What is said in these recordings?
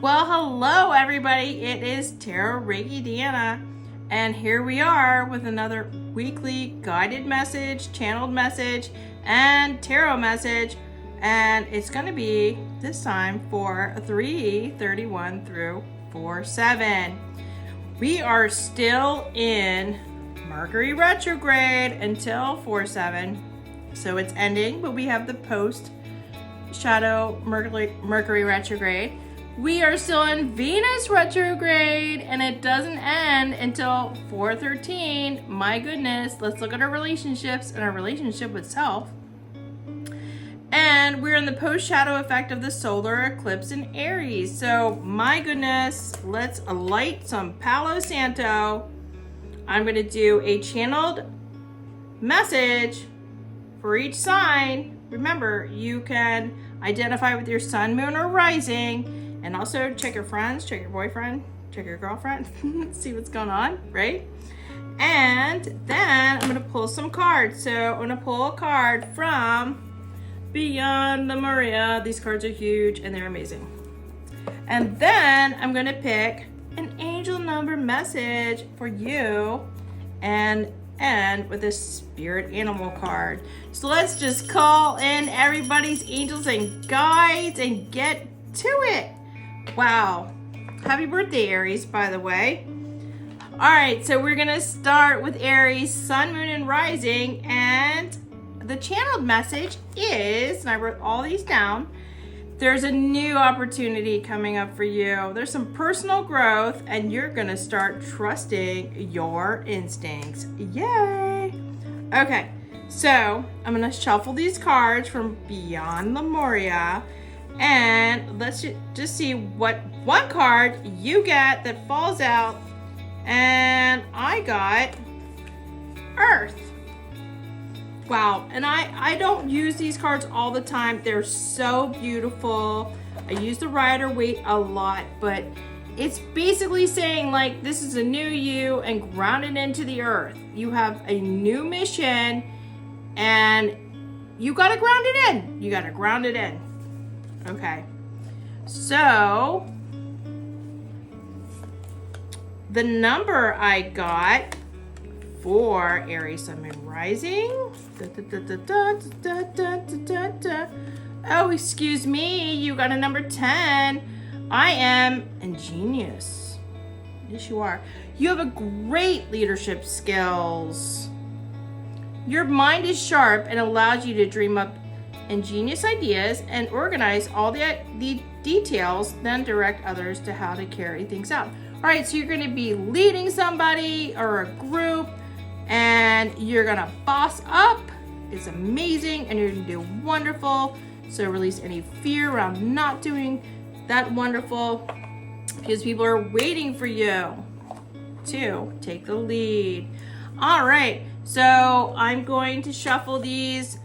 Well, hello everybody. It is Tarot Reiki Deanna, and here we are with another weekly guided message, channeled message, and tarot message. And it's going to be this time for 3/31 through 4/7. We are still in Mercury retrograde until 4/7. So it's ending, but we have the post shadow Mercury retrograde. We are still in Venus retrograde, and it doesn't end until 4/13. My goodness, let's look at our relationships and our relationship with self. And we're in the post-shadow effect of the solar eclipse in Aries. So, my goodness, let's light some Palo Santo. I'm going to do a channeled message for each sign. Remember, you can identify with your sun, moon, or rising. And also check your friends, check your boyfriend, check your girlfriend, see what's going on, right? And then I'm going to pull some cards. So I'm going to pull a card from Beyond the Maria. These cards are huge and they're amazing. And then I'm going to pick an angel number message for you and end with a spirit animal card. So let's just call in everybody's angels and guides and get to it. Wow. Happy birthday, Aries, by the way. All right, so we're going to start with Aries, sun, moon, and rising. And the channeled message is, and I wrote all these down, there's a new opportunity coming up for you. There's some personal growth, and you're going to start trusting your instincts. Yay! Okay, so I'm going to shuffle these cards from Beyond the Moria. And let's just see what one card you get that falls out. And I got Earth. Wow. And I don't use these cards all the time. They're so beautiful. I use the Rider-Waite a lot, but it's basically saying like this is a new you and grounded into the earth. You have a new mission and you got to ground it in. You got to ground it in. Okay, so the number I got for Aries, Sun, Moon, Rising. Oh, excuse me, you got a number 10. I am ingenious. Yes, you are. You have a great leadership skills. Your mind is sharp and allows you to dream up ingenious ideas and organize all the details, then direct others to how to carry things out. All right, so you're going to be leading somebody or a group, and you're going to boss up. It's amazing, and you're going to do wonderful. So release any fear around not doing that wonderful, because people are waiting for you to take the lead. All right, so I'm going to shuffle these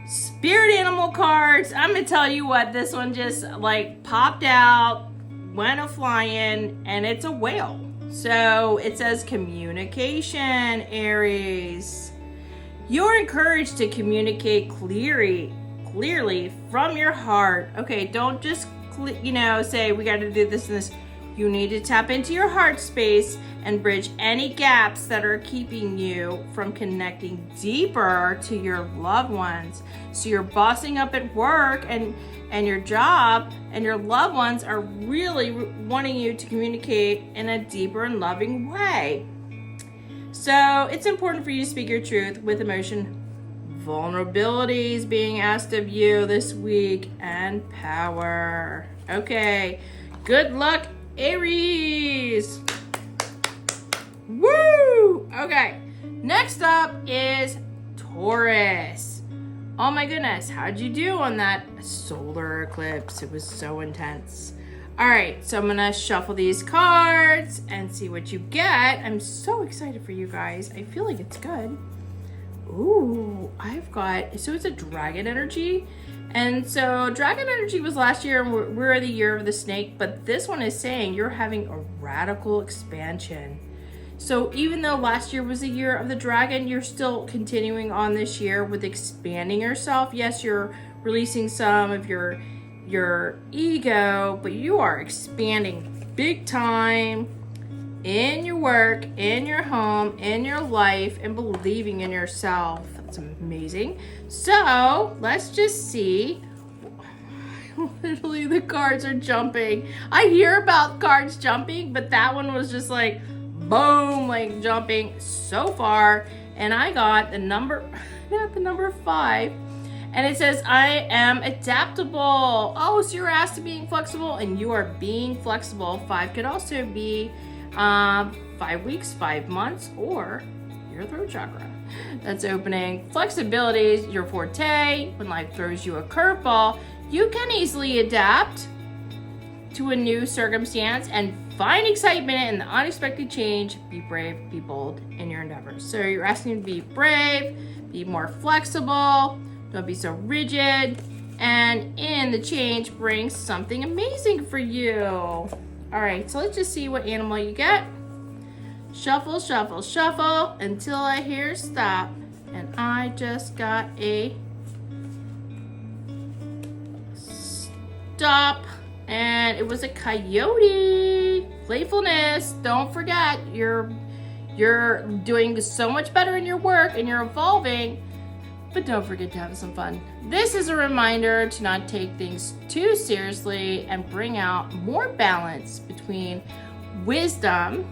spirit animal cards. I'm gonna tell you what, this one just like popped out, went a flying, and it's a whale. So it says communication, Aries. You're encouraged to communicate clearly from your heart. Okay, don't just say we got to do this and this. You need to tap into your heart space and bridge any gaps that are keeping you from connecting deeper to your loved ones. So you're bossing up at work and your job, and your loved ones are really wanting you to communicate in a deeper and loving way. So it's important for you to speak your truth with emotion. Vulnerability is being asked of you this week, and power. Okay, good luck, Aries. Woo! Okay, next up is Taurus. Oh my goodness, how'd you do on that solar eclipse? It was so intense. All right, so I'm gonna shuffle these cards and see what you get. I'm so excited for you guys. I feel like it's good. Ooh, I've got, so it's a dragon energy. And so dragon energy was last year, and we're the year of the snake, but this one is saying you're having a radical expansion. So even though last year was the year of the dragon, you're still continuing on this year with expanding yourself. Yes, you're releasing some of your your ego, but you are expanding big time in your work, in your home, in your life, and believing in yourself. That's amazing. So let's just see. Literally, the cards are jumping. I hear about cards jumping, but that one was just like, boom, like jumping so far. And I got the number 5. And it says, I am adaptable. Oh, so you're asked to being flexible, and you are being flexible. 5 could also be 5 weeks, 5 months, or your throat chakra. That's opening. Flexibility is your forte. When life throws you a curveball, you can easily adapt to a new circumstance and find excitement in the unexpected change. Be brave, be bold in your endeavors. So you're asking to be brave, be more flexible, don't be so rigid, and in the change brings something amazing for you. All right, so let's just see what animal you get. Shuffle, shuffle, shuffle until I hear stop. And I just got a stop, and it was a coyote. Playfulness. Don't forget, you're doing so much better in your work and you're evolving, but don't forget to have some fun. This is a reminder to not take things too seriously and bring out more balance between wisdom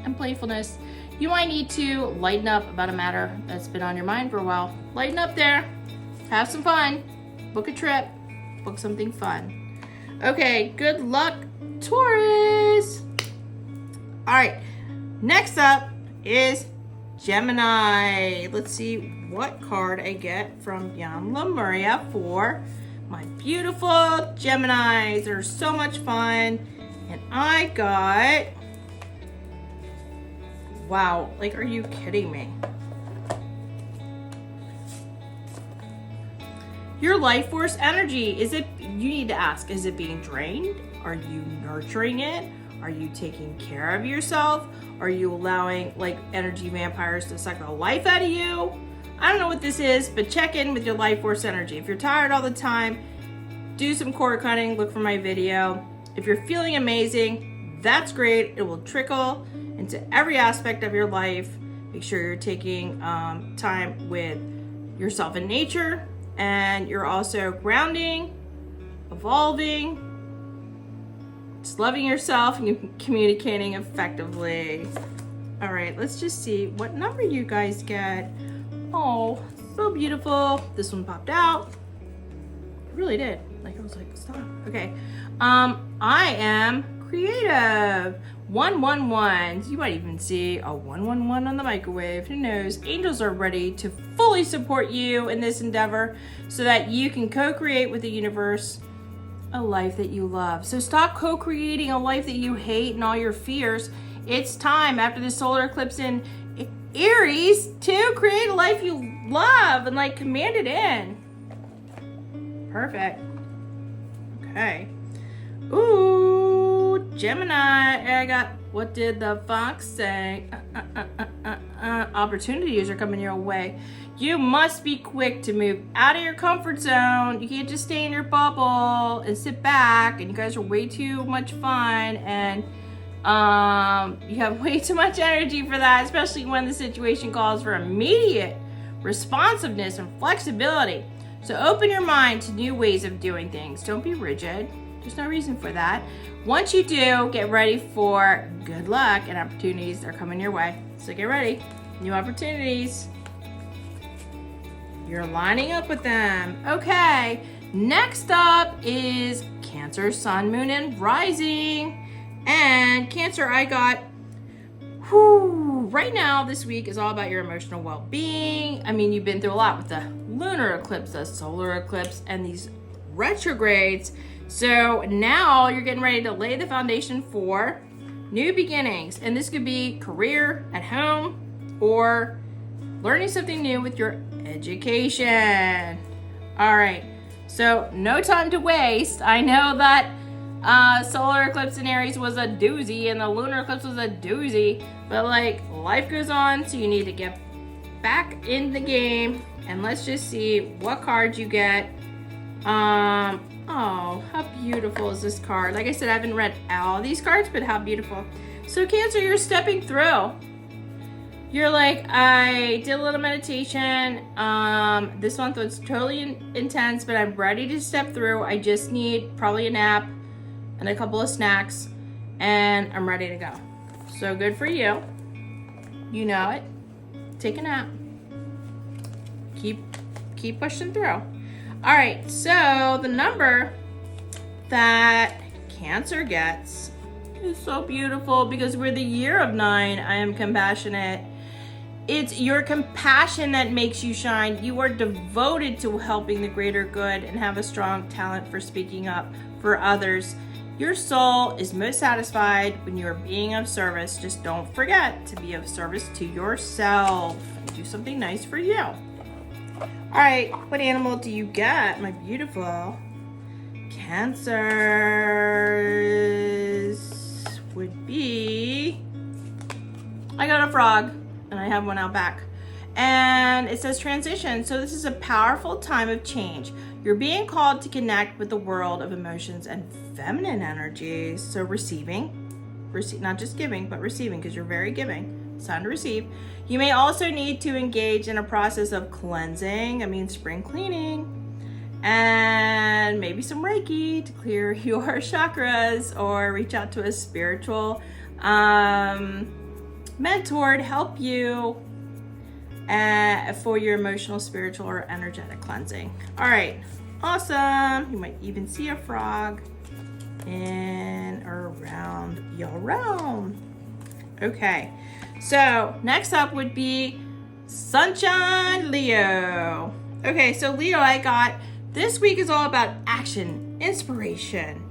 and playfulness. You might need to lighten up about a matter that's been on your mind for a while. Lighten up there. Have some fun. Book a trip. Book something fun. Okay, good luck, Taurus. All right, next up is Gemini. Let's see what card I get from Jan Lemuria for my beautiful Geminis. They're so much fun. And I got, wow, like, are you kidding me? Your life force energy, you need to ask, is it being drained? Are you nurturing it? Are you taking care of yourself? Are you allowing like energy vampires to suck the life out of you? I don't know what this is, but check in with your life force energy. If you're tired all the time, do some cord cutting, look for my video. If you're feeling amazing, that's great. It will trickle into every aspect of your life. Make sure you're taking time with yourself in nature, and you're also grounding, evolving, just loving yourself, and communicating effectively. All right, let's just see what number you guys get. Oh, so beautiful. This one popped out. It really did. Like, I was like, stop. Okay. I am creative. 111. You might even see a 111 on the microwave. Who knows? Angels are ready to fully support you in this endeavor so that you can co-create with the universe a life that you love. So stop co-creating a life that you hate and all your fears. It's time after the solar eclipse in Aries to create a life you love and like command it in. Perfect. Okay. Ooh, Gemini. I got, what did the fox say? Opportunities are coming your way. You must be quick to move out of your comfort zone. You can't just stay in your bubble and sit back, and you guys are way too much fun, and you have way too much energy for that, especially when the situation calls for immediate responsiveness and flexibility. So open your mind to new ways of doing things. Don't be rigid. There's no reason for that. Once you do, get ready for good luck, and opportunities are coming your way. So get ready. New opportunities. You're lining up with them. Okay, next up is Cancer, Sun, Moon, and Rising. And Cancer, I got, right now this week is all about your emotional well-being. I mean, you've been through a lot with the lunar eclipse, the solar eclipse, and these retrogrades. So now you're getting ready to lay the foundation for new beginnings. And this could be career, at home, or learning something new with your education. All right, so no time to waste. I know that solar eclipse in Aries was a doozy and the lunar eclipse was a doozy, but like life goes on, so you need to get back in the game. And let's just see what cards you get. Oh, how beautiful is this card? Like I said, I haven't read all these cards, but how beautiful. So Cancer, you're stepping through. You're like, I did a little meditation. This month was totally intense, but I'm ready to step through. I just need probably a nap and a couple of snacks, and I'm ready to go. So good for you. You know it. Take a nap. Keep pushing through. All right, so the number that Cancer gets is so beautiful because we're the year of 9. I am compassionate. It's your compassion that makes you shine. You are devoted to helping the greater good and have a strong talent for speaking up for others. Your soul is most satisfied when you are being of service. Just don't forget to be of service to yourself. Do something nice for you. All right, what animal do you get, my beautiful Cancers? Would be, I got a frog, and I have one out back. And it says transition. So this is a powerful time of change. You're being called to connect with the world of emotions and feminine energies. So receiving, not just giving, but receiving, because you're very giving. It's time to receive. You may also need to engage in a process of cleansing. I mean, spring cleaning, and maybe some Reiki to clear your chakras, or reach out to a spiritual mentor to help you for your emotional, spiritual, or energetic cleansing. All right, awesome. You might even see a frog in or around your realm. Okay, so next up would be Sunshine Leo. Okay, so Leo, I got this week is all about action, inspiration.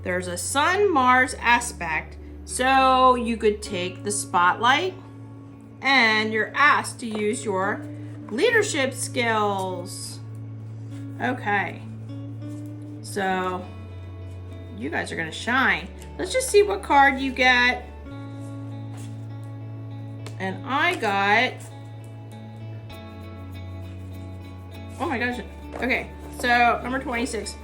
There's a Sun-Mars aspect, so you could take the spotlight and you're asked to use your leadership skills. Okay, so you guys are gonna shine. Let's just see what card you get. And I got, oh my gosh, okay, so number 26,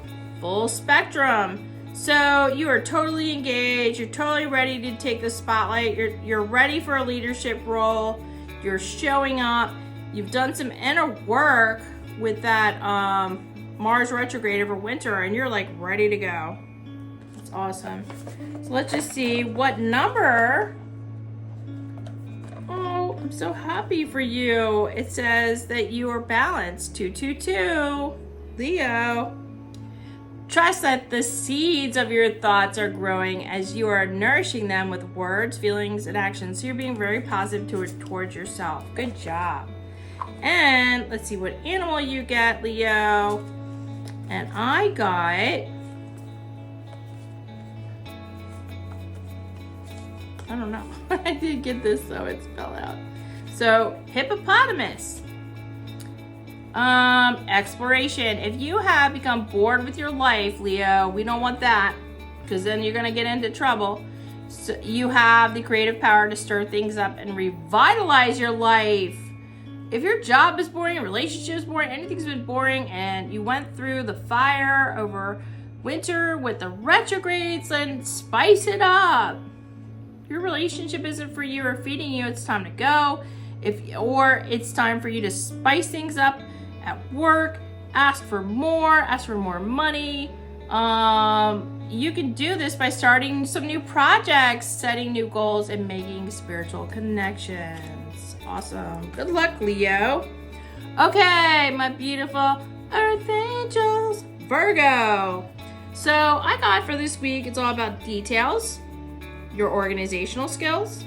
full spectrum. So you are totally engaged, you're totally ready to take the spotlight, you're ready for a leadership role, you're showing up, you've done some inner work with that Mars retrograde over winter, and you're like ready to go. That's awesome. So let's just see what number. Oh, I'm so happy for you. It says that you are balanced. 222, Leo. Trust that the seeds of your thoughts are growing as you are nourishing them with words, feelings, and actions. So you're being very positive towards yourself. Good job. And let's see what animal you get, Leo. And I got, I don't know. I did get this, so it fell out. So hippopotamus. Exploration. If you have become bored with your life, Leo, we don't want that, because then you're going to get into trouble. So you have the creative power to stir things up and revitalize your life. If your job is boring, a relationship is boring, anything's been boring, and you went through the fire over winter with the retrogrades, then spice it up. Your relationship isn't for you or feeding you, it's time to go. Or it's time for you to spice things up at work, ask for more money. You can do this by starting some new projects, setting new goals, and making spiritual connections. Awesome. Good luck, Leo. Okay, my beautiful Earth Angels, Virgo. So I got for this week, it's all about details, your organizational skills.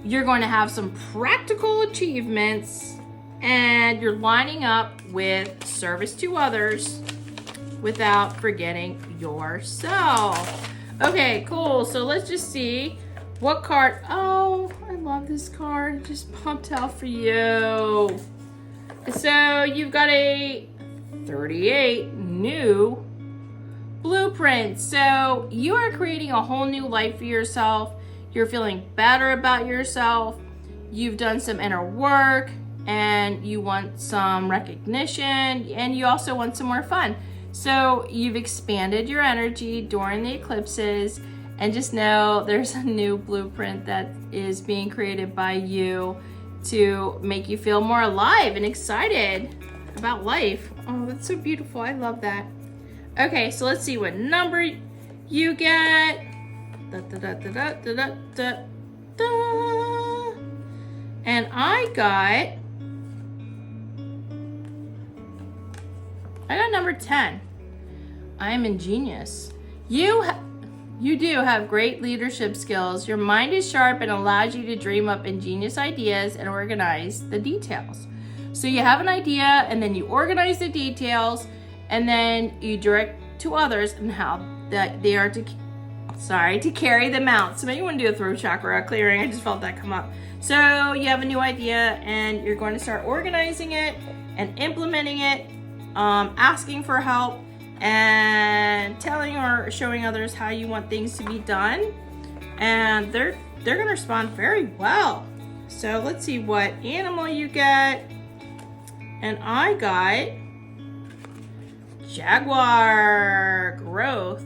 You're going to have some practical achievements, and you're lining up with service to others without forgetting yourself. Okay, cool. So let's just see what card. Oh, I love this card. It just popped out for you. So you've got a 38 new blueprint. So you are creating a whole new life for yourself. You're feeling better about yourself. You've done some inner work, and you want some recognition, and you also want some more fun. So you've expanded your energy during the eclipses, and just know there's a new blueprint that is being created by you to make you feel more alive and excited about life. Oh, that's so beautiful. I love that. Okay, so let's see what number you get. Da, da, da, da, da, da, da, da. And I got number 10. I am ingenious. You do have great leadership skills. Your mind is sharp and allows you to dream up ingenious ideas and organize the details. So you have an idea, and then you organize the details, and then you direct to others and how that they are to carry them out. So maybe you want to do a throat chakra clearing. I just felt that come up. So you have a new idea, and you're going to start organizing it and implementing it, asking for help, and telling or showing others how you want things to be done, and they're going to respond very well. So let's see what animal you get. And I got Jaguar. Growth.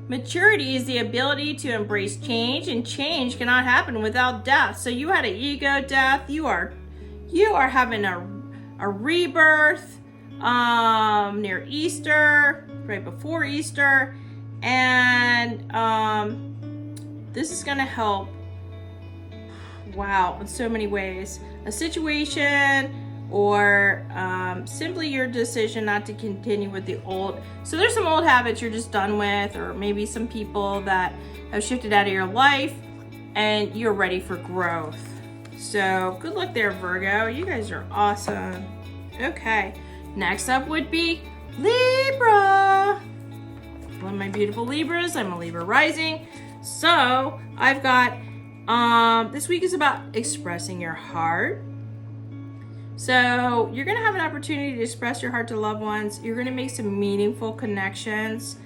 Maturity is the ability to embrace change, and change cannot happen without death. So you had an ego death. You are having a rebirth near Easter, right before Easter, and this is going to help, wow, in so many ways. A situation, or simply your decision not to continue with the old. So there's some old habits you're just done with, or maybe some people that have shifted out of your life, and you're ready for growth. So good luck there, Virgo. You guys are awesome. Okay, next up would be Libra. One of my beautiful Libras. I'm a Libra rising. So I've got, this week is about expressing your heart. So you're going to have an opportunity to express your heart to loved ones. You're going to make some meaningful connections,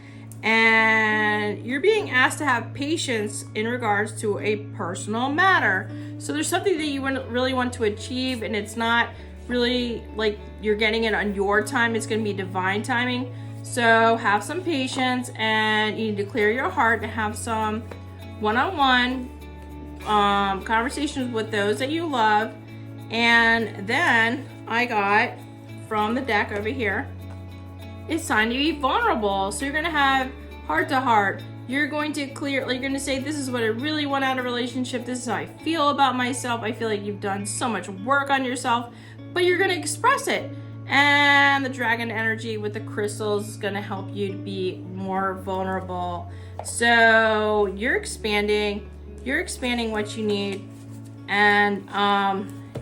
and you're being asked to have patience in regards to a personal matter. So there's something that you really want to achieve, and it's not really like you're getting it on your time. It's going to be divine timing. So have some patience, and you need to clear your heart and have some one-on-one conversations with those that you love. And then I got from the deck over here, it's time to be vulnerable. So you're going to have heart to heart. You're going to you're going to say, this is what I really want out of a relationship. This is how I feel about myself. I feel like you've done so much work on yourself, but you're going to express it. And the dragon energy with the crystals is going to help you to be more vulnerable. So you're expanding what you need. And,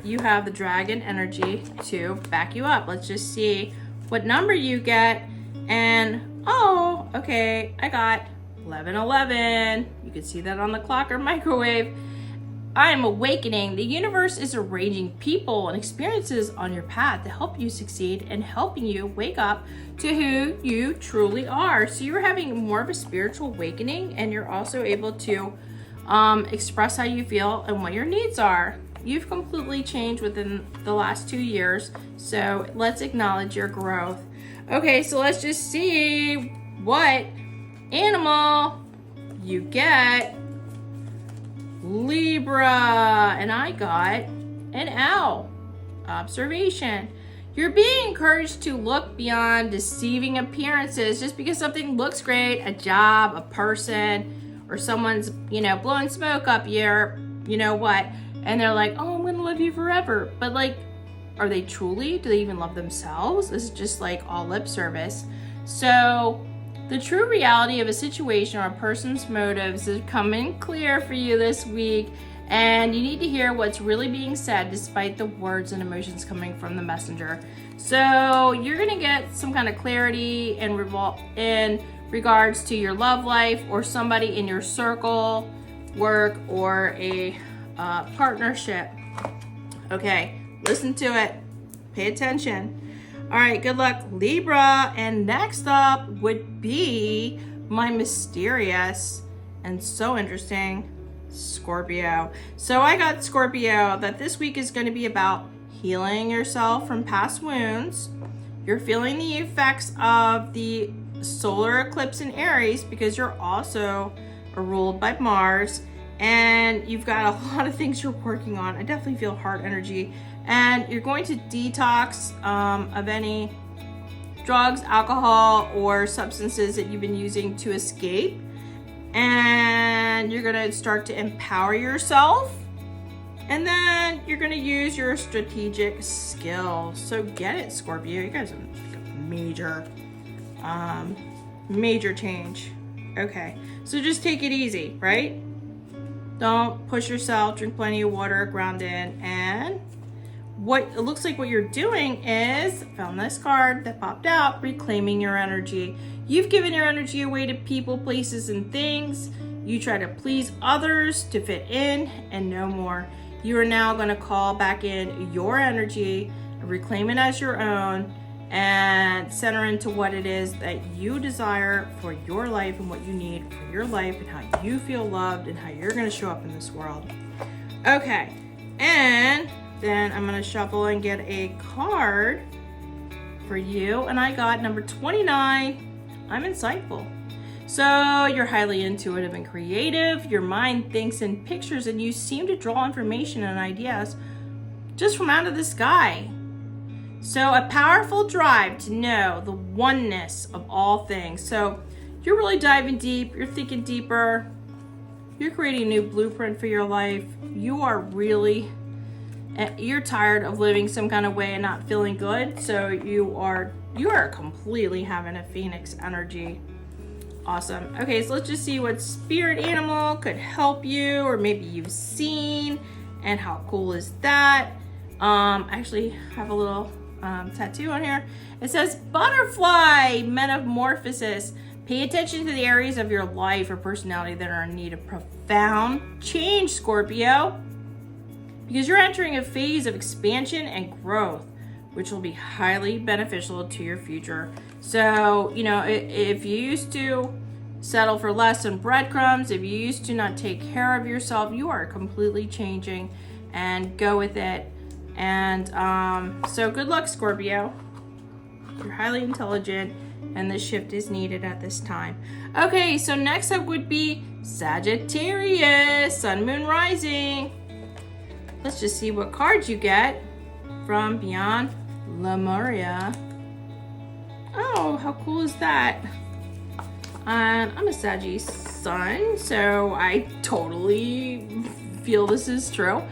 you have the dragon energy to back you up. Let's just see what number you get. And oh, okay, I got 1111. You can see that on the clock or microwave. I am awakening. The universe is arranging people and experiences on your path to help you succeed and helping you wake up to who you truly are. So you're having more of a spiritual awakening, and you're also able to express how you feel and what your needs are. You've completely changed within the last 2 years, so let's acknowledge your growth. Okay, so let's just see what animal you get. Libra, and I got an owl. Observation. You're being encouraged to look beyond deceiving appearances. Just because something looks great, a job, a person, or someone's, blowing smoke up your, what, and they're like, oh, I'm gonna love you forever. But like, are they truly? Do they even love themselves? This is just like all lip service. So the true reality of a situation or a person's motives is coming clear for you this week, and you need to hear what's really being said despite the words and emotions coming from the messenger. So you're gonna get some kind of clarity in regards to your love life, or somebody in your circle, work, or a partnership. Okay, listen to it. Pay attention. All right, good luck, Libra. And next up would be my mysterious and so interesting Scorpio. So I got Scorpio, that this week is going to be about healing yourself from past wounds. You're feeling the effects of the solar eclipse in Aries because you're also ruled by Mars, and you've got a lot of things you're working on. I definitely feel heart energy, and you're going to detox of any drugs, alcohol, or substances that you've been using to escape, and you're going to start to empower yourself, and then you're going to use your strategic skills. So get it, Scorpio. You guys are major change. Okay, so just take it easy, right? Don't push yourself, drink plenty of water, ground in, and what it looks like what you're doing is, found this card that popped out, reclaiming your energy. You've given your energy away to people, places, and things. You try to please others to fit in, and no more. You are now going to call back in your energy, reclaim it as your own, and center into what it is that you desire for your life and what you need for your life and how you feel loved and how you're going to show up in this world. Okay, and then I'm going to shuffle and get a card for you, and I got number 29. I'm insightful. So you're highly intuitive and creative. Your mind thinks in pictures, and you seem to draw information and ideas just from out of the sky. So a powerful drive to know the oneness of all things. So you're really diving deep, you're thinking deeper, you're creating a new blueprint for your life. You're tired of living some kind of way and not feeling good. So you are completely having a Phoenix energy. Awesome. Okay, so let's just see what spirit animal could help you, or maybe you've seen, and how cool is that? I actually have a little tattoo on here. It says butterfly metamorphosis. Pay attention to the areas of your life or personality that are in need of profound change, Scorpio, because you're entering a phase of expansion and growth, which will be highly beneficial to your future. So, if you used to settle for less than breadcrumbs, if you used to not take care of yourself, you are completely changing, and go with it. And so good luck, Scorpio. You're highly intelligent, and this shift is needed at this time. Okay, so next up would be Sagittarius, Sun, Moon, Rising. Let's just see what cards you get from Beyond Lemuria. Oh, how cool is that? I'm a Saggy Sun, so I totally feel this is true.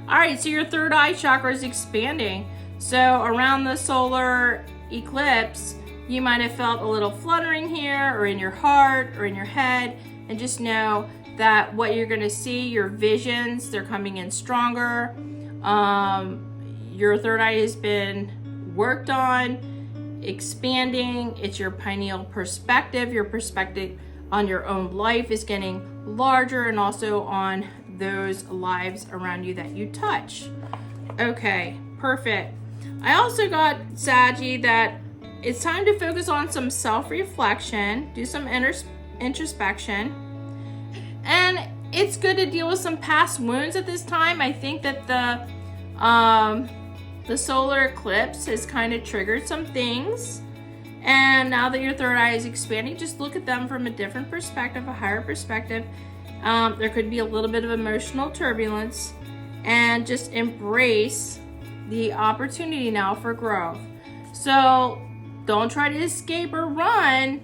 All right, so your third eye chakra is expanding. So around the solar eclipse, you might have felt a little fluttering here, or in your heart, or in your head, and just know that what you're gonna see, your visions, they're coming in stronger. Your third eye has been worked on, expanding. It's your pineal perspective. Your perspective on your own life is getting larger, and also on those lives around you that you touch. Okay, perfect. I also got, Saggy, that it's time to focus on some self-reflection, do some introspection, and it's good to deal with some past wounds at this time. I think that the solar eclipse has kind of triggered some things, and now that your third eye is expanding, just look at them from a different perspective, a higher perspective. There could be a little bit of emotional turbulence, and just embrace the opportunity now for growth. So don't try to escape or run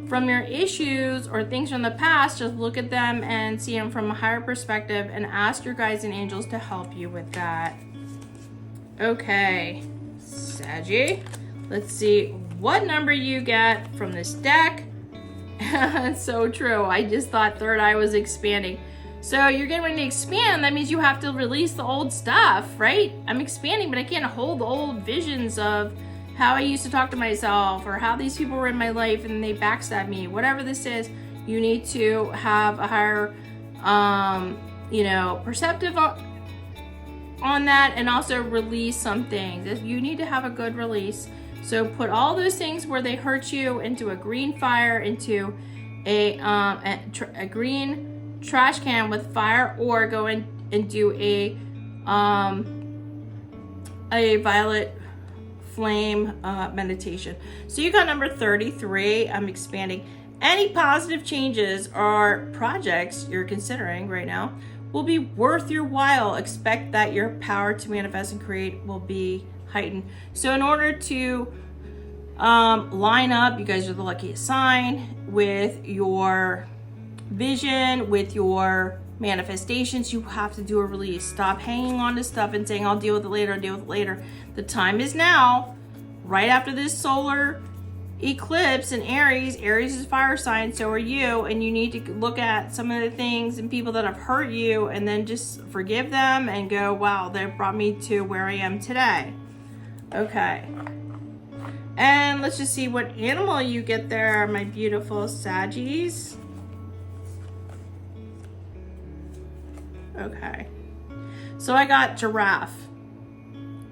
from your issues or things from the past. Just look at them and see them from a higher perspective, and ask your guides and angels to help you with that. Okay, Saggy, let's see what number you get from this deck. It's so true. I just thought third eye was expanding. So you're getting ready to expand. That means you have to release the old stuff, right? I'm expanding, but I can't hold the old visions of how I used to talk to myself, or how these people were in my life and they backstabbed me. Whatever this is, you need to have a higher, perceptive on that, and also release some things. You need to have a good release. So put all those things where they hurt you into a green fire, into a green trash can with fire, or go in and do a violet flame meditation. So you got number 33. I'm expanding. Any positive changes or projects you're considering right now will be worth your while. Expect that your power to manifest and create will be heightened. So in order to line up, you guys are the luckiest sign with your vision, with your manifestations. You have to do a release. Stop hanging on to stuff and saying, I'll deal with it later, I'll deal with it later. The time is now, right after this solar eclipse in Aries. Aries is fire sign, so are you, and you need to look at some of the things and people that have hurt you and then just forgive them and go, wow, they brought me to where I am today. Okay. And let's just see what animal you get there, my beautiful Saggies. Okay. So I got giraffe.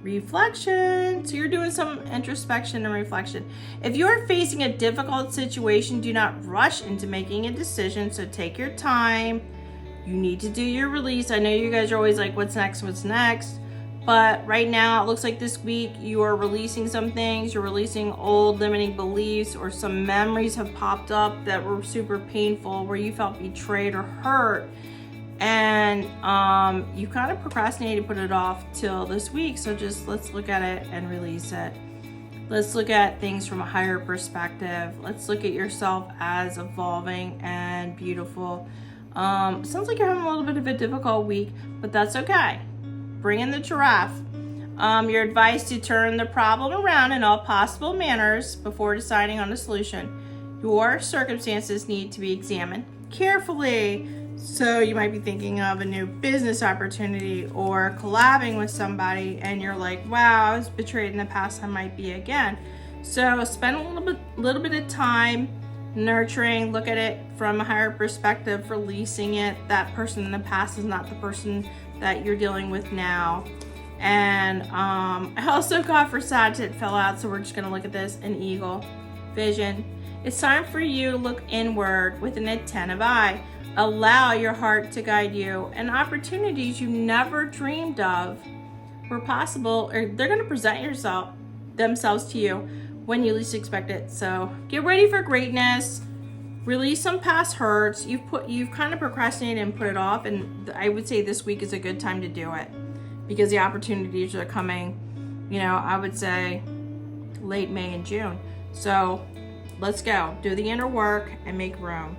Reflection. So you're doing some introspection and reflection. If you're facing a difficult situation, do not rush into making a decision. So take your time. You need to do your release. I know you guys are always like, what's next? What's next? But right now, it looks like this week you are releasing some things. You're releasing old limiting beliefs, or some memories have popped up that were super painful, where you felt betrayed or hurt. And you kind of procrastinated, put it off till this week. So just let's look at it and release it. Let's look at things from a higher perspective. Let's look at yourself as evolving and beautiful. Sounds like you're having a little bit of a difficult week, but that's okay. Bring in the giraffe. Your advice to turn the problem around in all possible manners before deciding on a solution. Your circumstances need to be examined carefully. So you might be thinking of a new business opportunity or collabing with somebody, and you're like, wow, I was betrayed in the past, I might be again. So spend a little bit of time nurturing, look at it from a higher perspective, releasing it. That person in the past is not the person that you're dealing with now. And I also got for Sag, it fell out, so we're just gonna look at this, an eagle. Vision. It's time for you to look inward with an attentive eye. Allow your heart to guide you, and opportunities you never dreamed of were possible, or they're going to present themselves to you when you least expect it. So get ready for greatness. Release some past hurts. You've kind of procrastinated and put it off, and I would say this week is a good time to do it because the opportunities are coming, I would say late May and June. So let's go. Do the inner work and make room.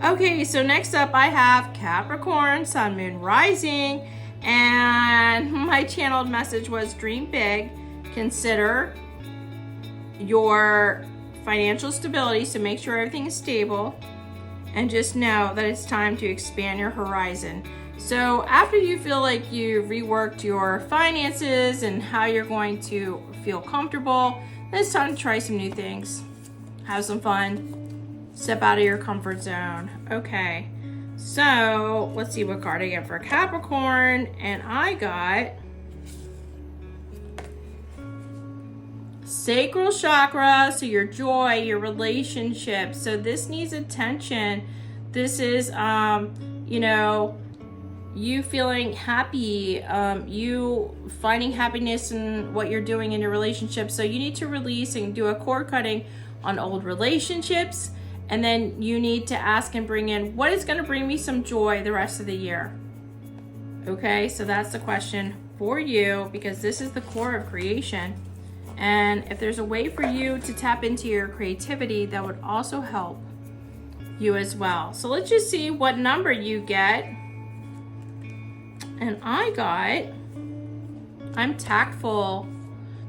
Okay, so next up I have Capricorn, Sun, Moon, Rising, and my channeled message was dream big. Consider your financial stability, so make sure everything is stable, and just know that it's time to expand your horizon. So after you feel like you've reworked your finances and how you're going to feel comfortable, then it's time to try some new things. Have some fun. Step out of your comfort zone. Okay, so let's see what card I get for Capricorn. And I got sacral chakra, so your joy, your relationships. So this needs attention. This is, you feeling happy, you finding happiness in what you're doing in your relationship. So you need to release and do a cord cutting on old relationships. And then you need to ask and bring in, what is going to bring me some joy the rest of the year? Okay, so that's the question for you, because this is the core of creation. And if there's a way for you to tap into your creativity, that would also help you as well. So let's just see what number you get. And I'm tactful.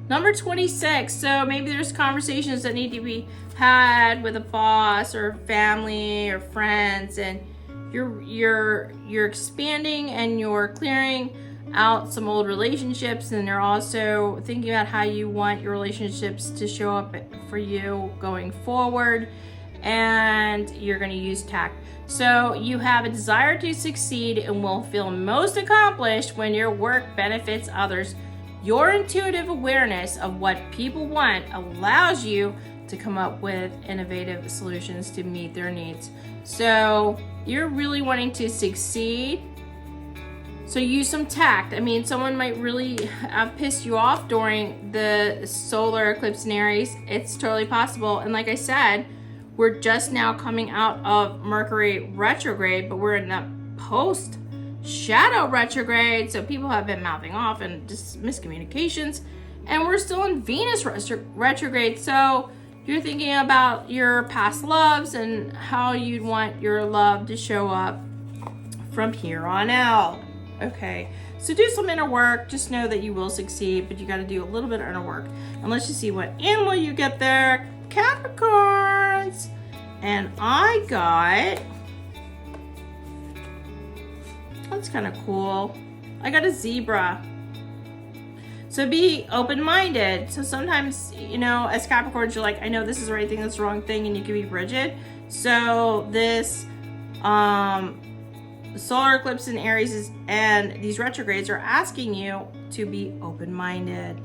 Number 26. So maybe there's conversations that need to be had with a boss or family or friends, and you're expanding and you're clearing out some old relationships, and you're also thinking about how you want your relationships to show up for you going forward, and you're going to use tact. So you have a desire to succeed and will feel most accomplished when your work benefits others. Your intuitive awareness of what people want allows you to come up with innovative solutions to meet their needs. So you're really wanting to succeed. So use some tact. I mean, someone might really have pissed you off during the solar eclipse in Aries. It's totally possible. And like I said, we're just now coming out of Mercury retrograde, but we're in a post shadow retrograde. So people have been mouthing off and just miscommunications. And we're still in Venus retrograde. So you're thinking about your past loves and how you'd want your love to show up from here on out. Okay, so do some inner work. Just know that you will succeed, but you got to do a little bit of inner work. And let's just see what animal you get there. Capricorns. And I got, that's kind of cool. I got a zebra. So be open-minded. So sometimes, you know, as Capricorns, you're like, I know this is the right thing, that's the wrong thing, and you can be rigid. So this, solar eclipse in Aries and these retrogrades are asking you to be open-minded.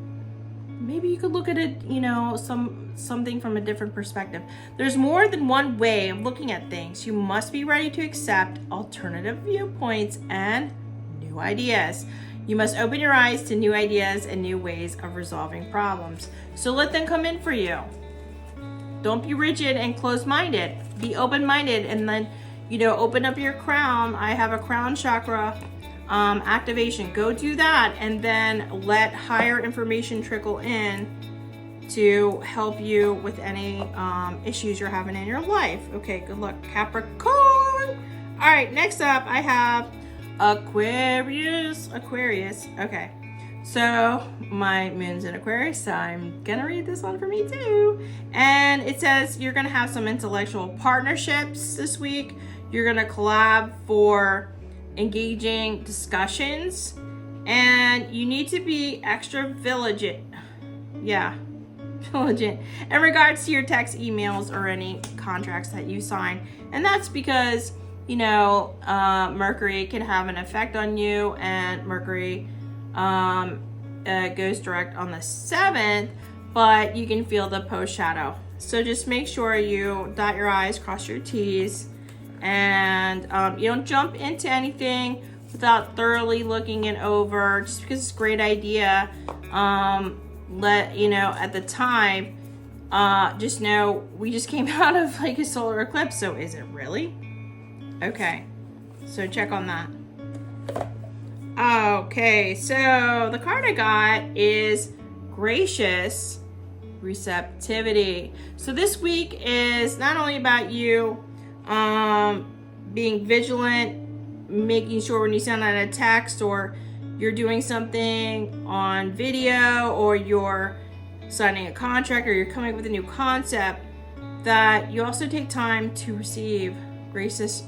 Maybe you could look at it, you know, something from a different perspective. There's more than one way of looking at things. You must be ready to accept alternative viewpoints and new ideas. You must open your eyes to new ideas and new ways of resolving problems. So let them come in for you. Don't be rigid and closed-minded. Be open-minded, and then, you know, open up your crown. I have a crown chakra activation. Go do that, and then let higher information trickle in to help you with any issues you're having in your life. Okay, good luck, Capricorn. All right, next up I have Aquarius. Okay, so my moon's in Aquarius, so I'm gonna read this one for me too. And it says you're gonna have some intellectual partnerships this week. You're gonna collab for engaging discussions, and you need to be extra vigilant. Yeah, vigilant in regards to your text, emails, or any contracts that you sign. And that's because, you know, Mercury can have an effect on you, and Mercury goes direct on the 7th, but you can feel the post shadow. So just make sure you dot your I's, cross your T's, and you don't jump into anything without thoroughly looking it over. Just because it's a great idea, let you know at the time, just know we just came out of like a solar eclipse, so is it really? Okay, so check on that. Okay, so the card I got is Gracious Receptivity. So this week is not only about you being vigilant, making sure when you send out a text, or you're doing something on video, or you're signing a contract, or you're coming up with a new concept, that you also take time to receive gracious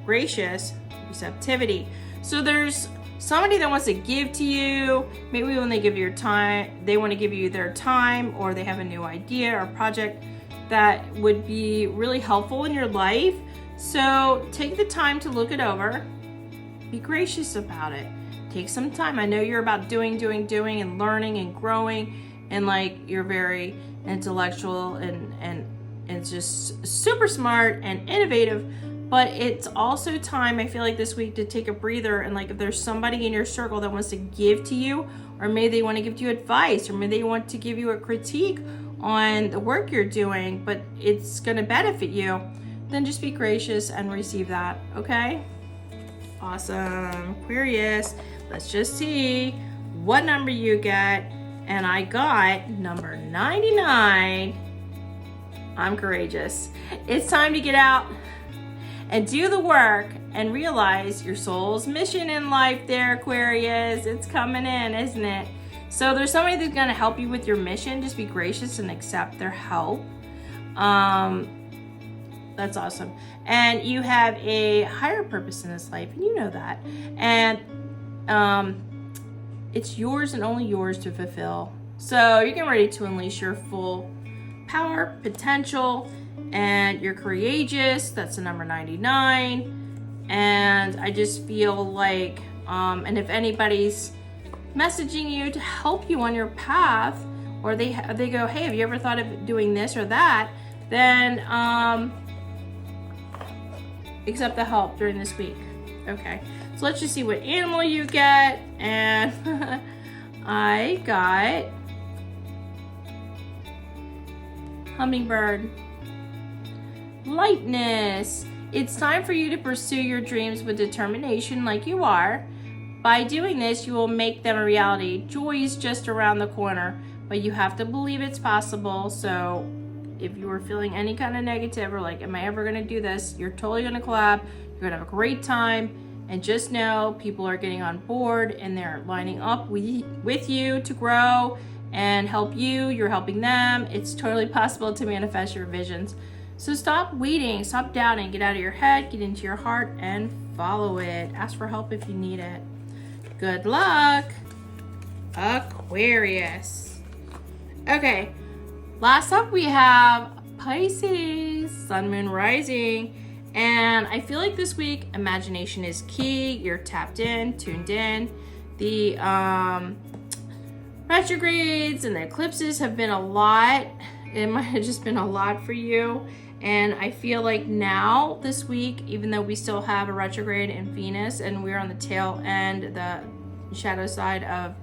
receptivity. So there's somebody that wants to give to you. Maybe when they give you your time, they want to give you their time, or they have a new idea or project that would be really helpful in your life. So take the time to look it over. Be gracious about it. Take some time. I know you're about doing and learning and growing, and like you're very intellectual and just super smart and innovative. But it's also time, I feel like this week, to take a breather, and like if there's somebody in your circle that wants to give to you, or maybe they want to give you advice, or maybe they want to give you a critique on the work you're doing, but it's going to benefit you, then just be gracious and receive that, okay? Awesome. Aquarius, let's just see what number you get. And I got number 99. I'm courageous. It's time to get out and do the work and realize your soul's mission in life there, Aquarius. It's coming in, isn't it? So there's somebody that's going to help you with your mission. Just be gracious and accept their help. That's awesome. And you have a higher purpose in this life, and you know that. And it's yours and only yours to fulfill. So you're getting ready to unleash your full power, potential, and you're courageous. That's the number 99. And I just feel like, and if anybody's messaging you to help you on your path, or they go, hey, have you ever thought of doing this or that, then accept the help during this week. Okay, so let's just see what animal you get. And I got hummingbird. Lightness. It's time for you to pursue your dreams with determination like you are. By doing this, you will make them a reality. Joy is just around the corner, but you have to believe it's possible. So if you were feeling any kind of negative or like, am I ever going to do this? You're totally going to collab. You're going to have a great time. And just know people are getting on board and they're lining up with you to grow and help you. You're helping them. It's totally possible to manifest your visions. So stop waiting, stop doubting, get out of your head, get into your heart, and follow it. Ask for help if you need it. Good luck, Aquarius. Okay, last up we have Pisces, Sun, Moon, Rising. And I feel like this week, imagination is key. You're tapped in, tuned in. The retrogrades and the eclipses have been a lot. It might have just been a lot for you. And I feel like now, this week, even though we still have a retrograde in Venus and we're on the tail end, the shadow side of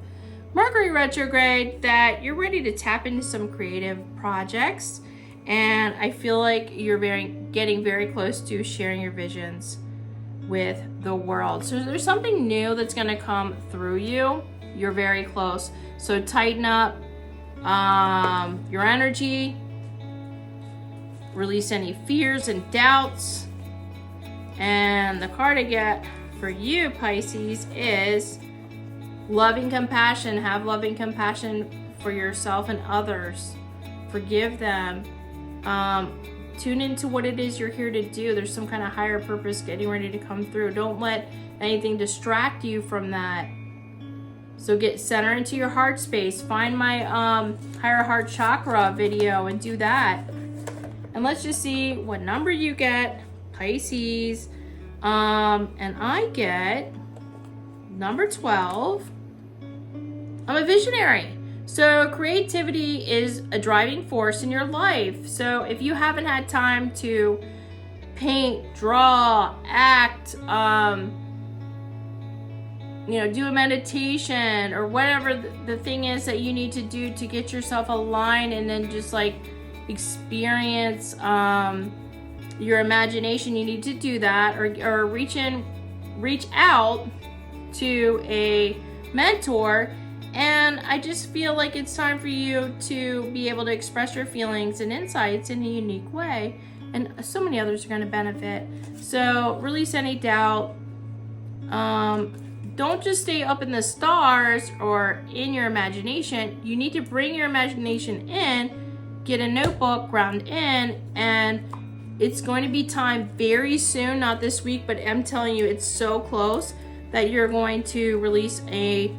Mercury retrograde, that you're ready to tap into some creative projects. And I feel like you're getting very close to sharing your visions with the world. So there's something new that's going to come through you. You're very close. So tighten up your energy. Release any fears and doubts. And the card I get for you, Pisces, is loving compassion. Have loving compassion for yourself and others. Forgive them. Tune into what it is you're here to do. There's some kind of higher purpose getting ready to come through. Don't let anything distract you from that. So get center into your heart space. Find my higher heart chakra video and do that. And let's just see what number you get, Pisces. And I get number 12. I'm a visionary. So creativity is a driving force in your life. So if you haven't had time to paint, draw, act, do a meditation or whatever the thing is that you need to do to get yourself aligned and then just like experience your imagination, you need to do that, or reach out to a mentor. And I just feel like it's time for you to be able to express your feelings and insights in a unique way, and so many others are going to benefit. So release any doubt. Don't just stay up in the stars or in your imagination. You need to bring your imagination in, get a notebook, ground in, and it's going to be time very soon, not this week, but I'm telling you, it's so close that you're going to release a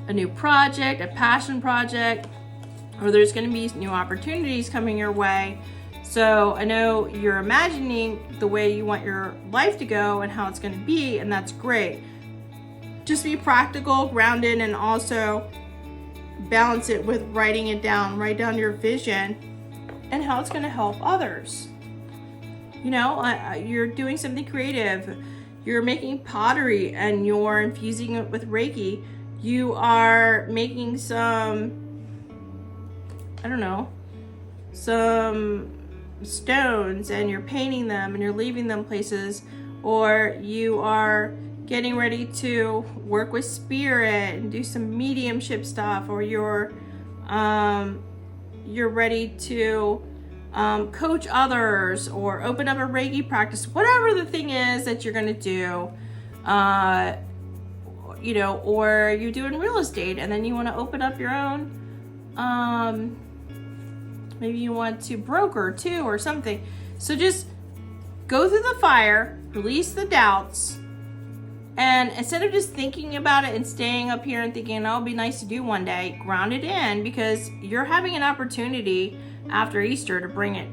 new project, a passion project, or there's going to be new opportunities coming your way. So I know you're imagining the way you want your life to go and how it's going to be, and that's great. Just be practical, grounded, and also balance it with writing it down. Write down your vision and how it's going to help others. You're doing something creative. You're making pottery and you're infusing it with Reiki. You are making some stones and you're painting them and you're leaving them places, or you are getting ready to work with spirit and do some mediumship stuff, or you're ready to coach others or open up a Reiki practice, whatever the thing is that you're going to do. Or you're doing real estate and then you want to open up your own, maybe you want to broker too or something. So just go through the fire, release the doubts, and instead of just thinking about it and staying up here and thinking, oh, it'll be nice to do one day, ground it in, because you're having an opportunity after Easter to bring it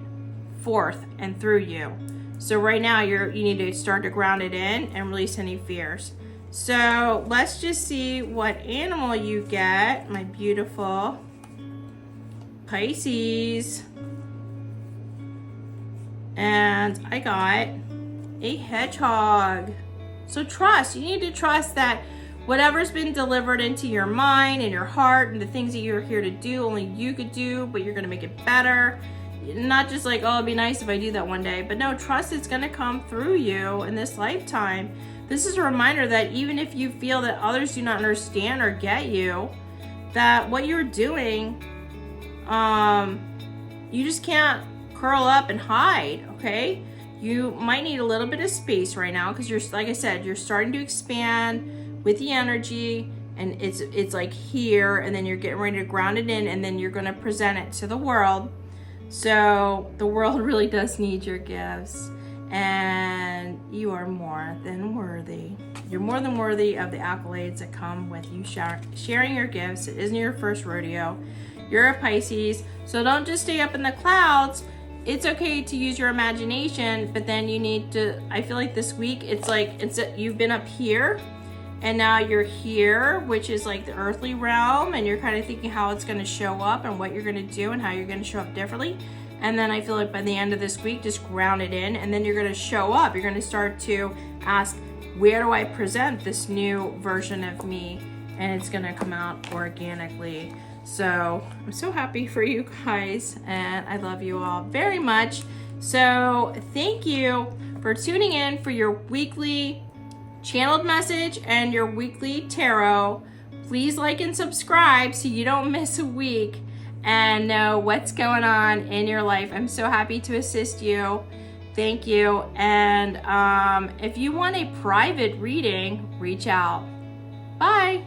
forth and through you. So right now you need to start to ground it in and release any fears. So let's just see what animal you get, my beautiful Pisces. And I got a hedgehog. So trust. You need to trust that whatever's been delivered into your mind and your heart and the things that you're here to do, only you could do, but you're going to make it better. Not just like, oh, it'd be nice if I do that one day, but no, trust it's going to come through you in this lifetime. This is a reminder that even if you feel that others do not understand or get you, that what you're doing, you just can't curl up and hide, okay? You might need a little bit of space right now because you're, like I said, you're starting to expand with the energy, and it's like here, and then you're getting ready to ground it in, and then you're going to present it to the world. So the world really does need your gifts, and you are more than worthy. You're more than worthy of the accolades that come with you sharing your gifts. It isn't your first rodeo. You're a Pisces, so don't just stay up in the clouds. It's okay to use your imagination, but then you need to, I feel like this week, you've been up here, and now you're here, which is like the earthly realm, and you're kind of thinking how it's going to show up and what you're going to do and how you're going to show up differently. And then I feel like by the end of this week, just ground it in, and then you're going to show up. You're going to start to ask, where do I present this new version of me? And it's going to come out organically. So I'm so happy for you guys, and I love you all very much. So thank you for tuning in for your weekly channeled message and your weekly tarot. Please like and subscribe so you don't miss a week and know what's going on in your life. I'm so happy to assist you. Thank you. And if you want a private reading, reach out. Bye.